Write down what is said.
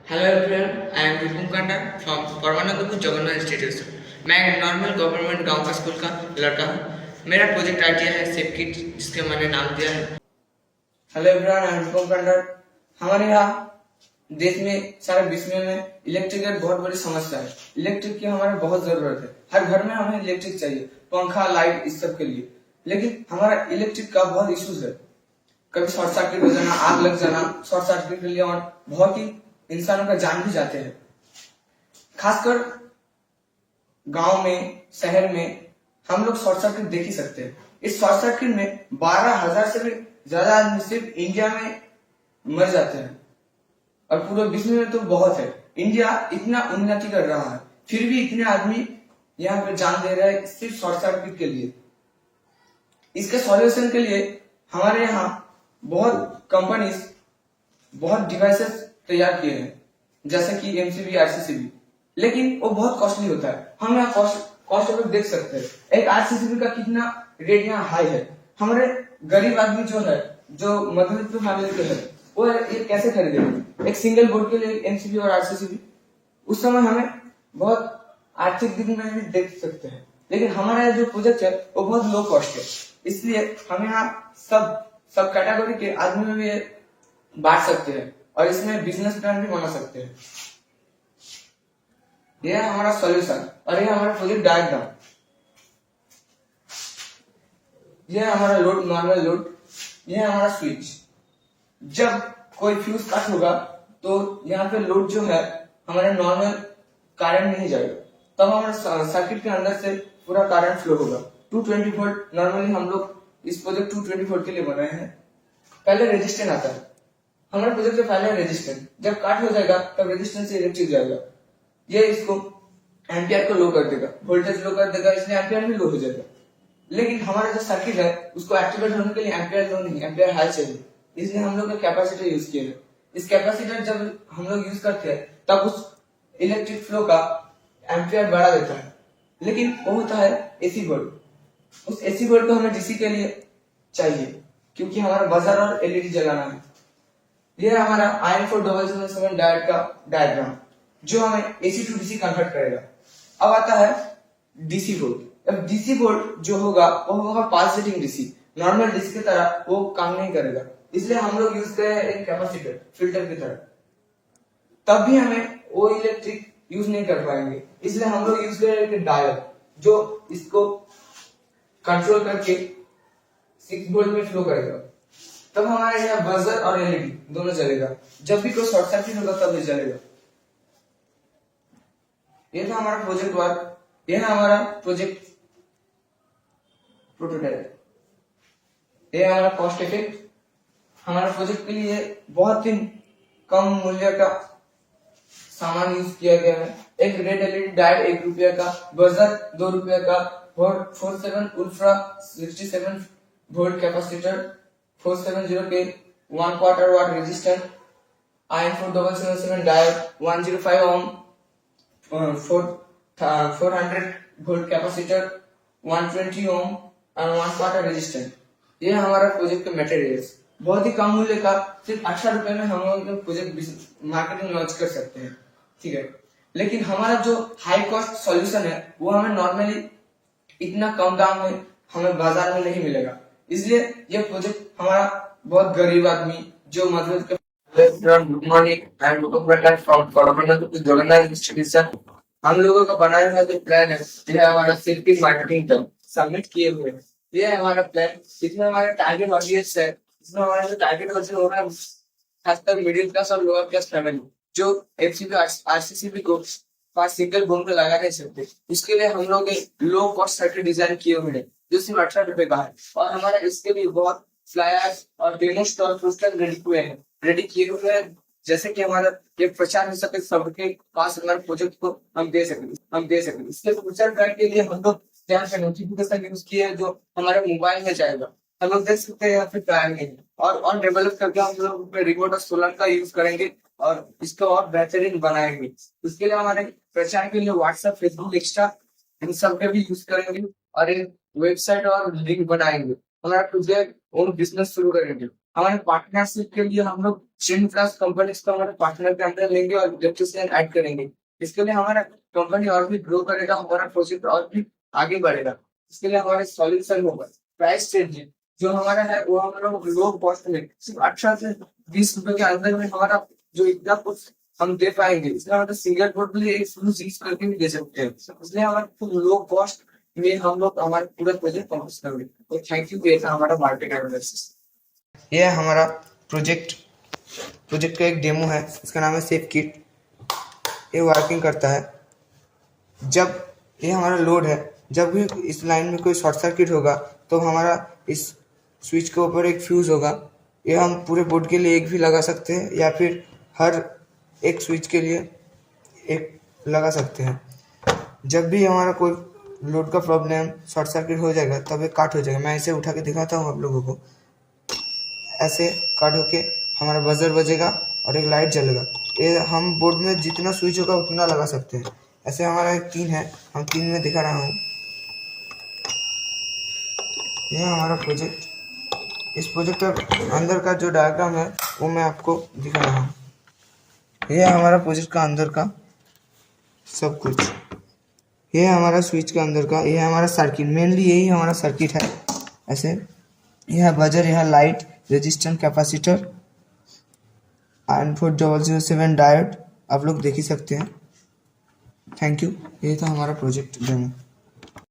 Hello everyone, I am Vipul Kanda from Parmanandpur Jagannath institute. मैं एक normal government गांव का स्कूल का लड़का हूँ। मेरा प्रोजेक्ट आइडिया है सेफ किट, जिसके मैंने नाम दिया है। हेलो एवरीवन, आई एम विपुल कांडा। हमारे यहाँ देश में सारे विश्व में इलेक्ट्रिक एक बहुत बड़ी समस्या है। इलेक्ट्रिक की हमारे बहुत जरूरत है। हर घर में हमें इलेक्ट्रिक चाहिए, पंखा, लाइट, इस सब के लिए। लेकिन हमारा इलेक्ट्रिक का बहुत इश्यूज है। कभी शॉर्ट सर्किट हो जाना, आग लग जाना, शॉर्ट सर्किट के लिए और बहुत ही इंसानों का जान भी जाते हैं। खासकर गांव में, शहर में हम लोग शॉर्ट सर्किट देख ही सकते हैं। इस शॉर्ट सर्किट में 12,000 से भी ज्यादा आदमी सिर्फ इंडिया में मर जाते हैं, और पूरे विश्व में तो बहुत है। इंडिया इतना उन्नति कर रहा है, फिर भी इतने आदमी यहाँ पे जान दे रहे हैं सिर्फ शॉर्ट सर्किट के लिए। इसके सॉल्यूशन के लिए हमारे यहाँ बहुत कंपनीज, बहुत डिवाइसेस तैयार किए हैं, जैसे कि एमसीबी, आरसीसीबी, लेकिन वो बहुत कॉस्टली होता है। हम यहाँ कॉस्ट ऑफ देख सकते हैं। एक आरसीसीबी का कितना रेट यहाँ हाई है। हमारे गरीब आदमी जो है, जो मध्यवित्त फैमिली के है, वो ये कैसे खरीदेंगे एक सिंगल बोर्ड के लिए एमसीबी और आरसीसीबी? उस समय हमें बहुत आर्थिक दिक में भी देख सकते हैं। लेकिन हमारा जो प्रोजेक्ट है वो बहुत लो कॉस्ट है, इसलिए हम यहाँ सब कैटेगरी के आदमी में भी बांट सकते हैं और इसमें बिजनेस प्लान भी बना सकते हैं। यह है हमारा सॉल्यूशन और यह हमारा प्रोजेक्ट डायग्राम। यह है हमारा लोड, नॉर्मल लोड। यह है हमारा स्विच। जब कोई फ्यूज कट होगा तो यहाँ पे लोड जो है हमारा नॉर्मल करंट नहीं जाएगा, तब हमारा सर्किट के अंदर से पूरा करंट फ्लो होगा। 220 वोल्ट नॉर्मली हम लोग इस प्रोजेक्ट 220 वोल्ट के लिए बनाए हैं। पहले रेजिस्टेंस आता है हमारे प्रोजेक्ट से पहले। रेजिस्टेंस जब कट हो जाएगा तब रेजिस्टेंस से इलेक्ट्रिक जाएगा। ये इसको एम्पियर को लो कर देगा, वोल्टेज लो कर देगा, इसलिए एम्पियर भी लो हो जाएगा। लेकिन हमारा जो सर्किट है उसको एक्टिवेट होने के लिए एम्पियर लो नहीं, एम्पियर हाई चाहिए, इसलिए हम लोग कैपेसिटर यूज किए हैं। इस कैपेसिटर जब हम लोग यूज करते हैं तब उस इलेक्ट्रिक फ्लो का एम्पियर बढ़ा देता है। लेकिन वो होता है एसी बोर्ड। उस एसी बोर्ड को हमें डीसी के लिए चाहिए, क्योंकि हमारा बजर और एलईडी जलाना है। यह है हमारा IN4007 डायोड का डायग्राम, जो हमें एसी टू डीसी कन्वर्ट करेगा। अब आता है डीसी बोर्ड। अब डीसी बोर्ड जो होगा वो होगा पाल्सेटिंग डीसी। नॉर्मल डीसी की तरह वो काम नहीं करेगा, इसलिए हम लोग यूज करें एक कैपेसिटर, फिल्टर की तरह। तब भी हमें वो इलेक्ट्रिक यूज नहीं कर पाएंगे, इसलिए हम लोग यूज करें एक डायोड, जो इसको कंट्रोल करके 6 वोल्ट में फ्लो करेगा। तब हमारे यहाँ बजर और एलईडी दोनों चलेगा। जब भी कोई शॉर्ट सर्किट होगा तब ये चलेगा। ये था हमारा प्रोजेक्ट वर्क। ये है हमारा प्रोजेक्ट प्रोटोटाइप। ये है हमारा कॉस्ट इफेक्ट। हमारे प्रोजेक्ट के लिए बहुत ही कम मूल्य का सामान यूज किया गया है। एक रेड एलईडी डायोड 1 रुपया का, बजर 2 रुपया का, 47 उल्ट्रा 67 वोल्ट कैपेसिटर, 470 के 1 क्वार्टर वाट रेजिस्टेंस, IN4077 डायोड, 105 ओम, 400 वोल्ट कैपेसिटर, 120 ओम और 1 क्वार्टर रेजिस्टेंस। ये हमारा प्रोजेक्ट का मटेरियल्स। बहुत ही कम मूल्य का, सिर्फ 18 रुपए में हम लोग प्रोजेक्ट मार्केटिंग लॉन्च कर सकते हैं, ठीक है। लेकिन हमारा जो हाई कॉस्ट सॉल्यूशन है वो हमें नॉर्मली इतना कम दाम में हमें बाजार में नहीं मिलेगा, इसलिए ये प्रोजेक्ट हमारा बहुत गरीब आदमी जो मतलब good morning, I am from Jagannath institution. हम लोगों का बनाया हुआ जो प्लान है यह हमारा सिर्फ मार्केटिंग टर्म सबमिट किए हुए हैं। ये है हमारा प्लान। इसमें हमारा टारगेट ऑडियंस है, इसमें हमारा जो टारगेट ऑडियंस हो रहा है खासकर मिडिल क्लास और लोअर क्लास फैमिली, जो एमसीबी आरसीसीबी को पास सिंगल बोर्ड में लगा नहीं सकते। उसके लिए हम लोग लो कॉस्ट सर्किट डिजाइन किए हुए हैं, जो सिर्फ 18 रुपए का है। और हमारा इसके लिए बहुत फ्लायर्स और डेमो स्टॉल पोस्टर रेडी किए हुए हैं, जैसे कि हमारा ये प्रचार हो सके, सबके पास हमारे प्रोजेक्ट को हम दे सकें। इसके प्रचार करने के लिए हम लोग यहाँ पे नोटिफिकेशन यूज किए हैं, जो हमारे मोबाइल में जाएगा, हम लोग देख सकते हैं या फिर कराएंगे। और डेवलप करके हम लोग रिमोट और सोलर का यूज करेंगे और इसको और बेहतरीन बनाएंगे। उसके लिए हमारे प्रचार के लिए व्हाट्सएप, फेसबुक, इंस्टा इन सब के भी यूज करेंगे और एक वेबसाइट और लिंक बनाएंगे। हमारा प्रोजेक्ट और बिजनेस शुरू करेंगे। हमारे पार्टनरशिप के लिए हम लोग 10+ कंपनीज को हमारे पार्टनर के अंदर लेंगे और इलेक्ट्रिशियन ऐड करेंगे। इसके लिए हमारा कंपनी और भी ग्रो करेगा, हमारा प्रोजेक्ट और भी आगे बढ़ेगा। इसके लिए हमारे सॉल्यूशन होगा प्राइस चेंजिंग जो हमारा है वो हम लोग लो कॉस्ट में सिर्फ 18 से 20 रुपए के अंदर में हमारा जो इतना कुछ हम दे पाएंगे, इसलिए हम सिंगल बोर्ड भी यूज करके भी दे सकते हैं। इसलिए हमारे लो कॉस्ट में हम लोग हमारे पूरा प्रोजेक्ट कंप्लीट करेंगे। तो थैंक यू, ये था हमारा मार्केट एनालिसिस। ये है हमारा प्रोजेक्ट प्रोजेक्ट का एक डेमो है, इसका नाम है सेफ किट। ये वर्किंग करता है। जब ये हमारा लोड है, जब भी इस लाइन में कोई शॉर्ट सर्किट होगा तो हमारा इस स्विच के ऊपर एक फ्यूज़ होगा। ये हम पूरे बोर्ड के लिए एक भी लगा सकते हैं या फिर हर एक स्विच के लिए एक लगा सकते हैं। जब भी हमारा कोई लोड का प्रॉब्लम शॉर्ट सर्किट हो जाएगा तब ये काट हो जाएगा। मैं इसे उठा के दिखाता हूँ आप लोगों को। ऐसे काट होके हमारा बजर बजेगा और एक लाइट जलेगा। ये हम बोर्ड में जितना स्विच होगा उतना लगा सकते हैं। ऐसे हमारा एक 3 है, हम 3 में दिखा रहा हूँ। यह है हमारा प्रोजेक्ट। इस प्रोजेक्ट का अंदर का जो डायग्राम है वो मैं आपको दिखा रहा हूँ। यह है हमारा प्रोजेक्ट का अंदर का सब कुछ। यह है हमारा स्विच के अंदर का, यह है हमारा सर्किट। मेनली यही हमारा सर्किट है। ऐसे यह बजर, यह light, resistance, capacitor, iron 4007 diode आप लोग देख ही सकते हैं। थैंक यू, ये था हमारा प्रोजेक्ट डेमो।